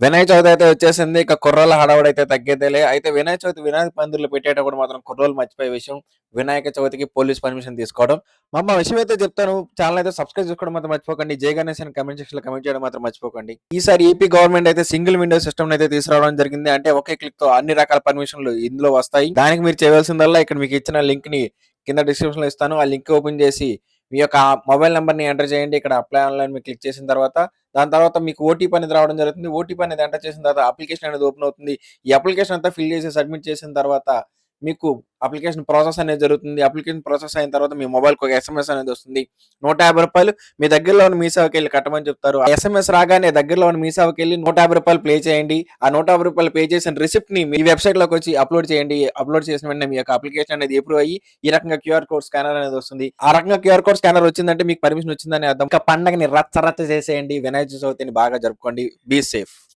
వినాయక చవితి అయితే వచ్చేసింది. ఇక కుర్రోళ్ళ హడావుడైతే తగ్గేదేలే. అయితే వినాయక చవితి వినాయక పందిర్లు పెట్టేటప్పుడు మాత్రం కుర్రోళ్ళు మర్చిపోయే విషయం వినాయక చవితికి పోలీస్ పర్మిషన్ తీసుకోవడం. విషయం అయితే చెప్తాను. ఛానెల్ అయితే సబ్స్క్రైబ్ చేసుకోవడం మాత్రం మర్చిపోకండి. జై గణేష్ అని కామెంట్ సెక్షన్‌లో కామెంట్ చేయడం మాత్రం మర్చిపోకండి. ఈసారి ఏపీ గవర్నమెంట్ అయితే సింగిల్ విండో సిస్టమ్‌ని అయితే తీసుకురావడం జరిగింది. అంటే ఒకే క్లిక్‌తో అన్ని రకాల పర్మిషన్‌లు ఇందులో వస్తాయి. దానికి మీరు చేయవలసిందల్లా ఇక్కడ మీకు ఇచ్చిన లింక్‌ని కింద డిస్క్రిప్షన్‌లో ఇస్తాను. ఆ లింక్ ఓపెన్ చేసి మీ యొక్క మొబైల్ నంబర్‌ని ఎంటర్ చేయండి. ఇక్కడ అప్లై ఆన్‌లైన్ మీద క్లిక్ చేసిన తర్వాత దాని తర్వాత మీకు ఓటీపీ అనేది రావడం జరుగుతుంది. ఓటీపీ అనేది ఎంటర్ చేసిన తర్వాత అప్లికేషన్ అనేది ఓపెన్ అవుతుంది. ఈ అప్లికేషన్ అంతా ఫిల్ చేసి సబ్మిట్ చేసిన తర్వాత మీకు అప్లికేషన్ ప్రాసెస్ అనేది జరుగుతుంది. అప్లికేషన్ ప్రాసెస్ అయిన తర్వాత మీ మొబైల్‌కి ఒక ఎస్ఎంఎస్ అనేది వస్తుంది. రూ. 150 మీ దగ్గరలో ఉన్న మీ సేవకెళ్ళి కట్టమని చెప్తారు. ఆ ఎస్ఎంఎస్ రాగానే దగ్గరలో ఉన్న మీ సేవకెళ్ళి రూ. 150 పే చేయండి. ఆ రూ. 150 పే చేసిన రిసిప్ట్‌ని మీ వెబ్‌సైట్‌లోకి వచ్చి అప్‌లోడ్ చేయండి. అప్‌లోడ్ చేసిన వెంటనే మీ యొక్క అప్లికేషన్ అనేది అప్రూవ్ అయ్యి ఈ రకంగా క్యూఆర్ కోడ్ స్కానర్ అనేది వస్తుంది. ఆ రకంగా క్యూఆర్ కోడ్ స్కానర్ వచ్చిందంటే మీకు పర్మిషన్ వచ్చిందని అర్థం. ఇంకా పండగని రచ్చ రచ్చ చేసేయండి. వినాయక చవితిని బాగా జరుపుకోండి. Be safe.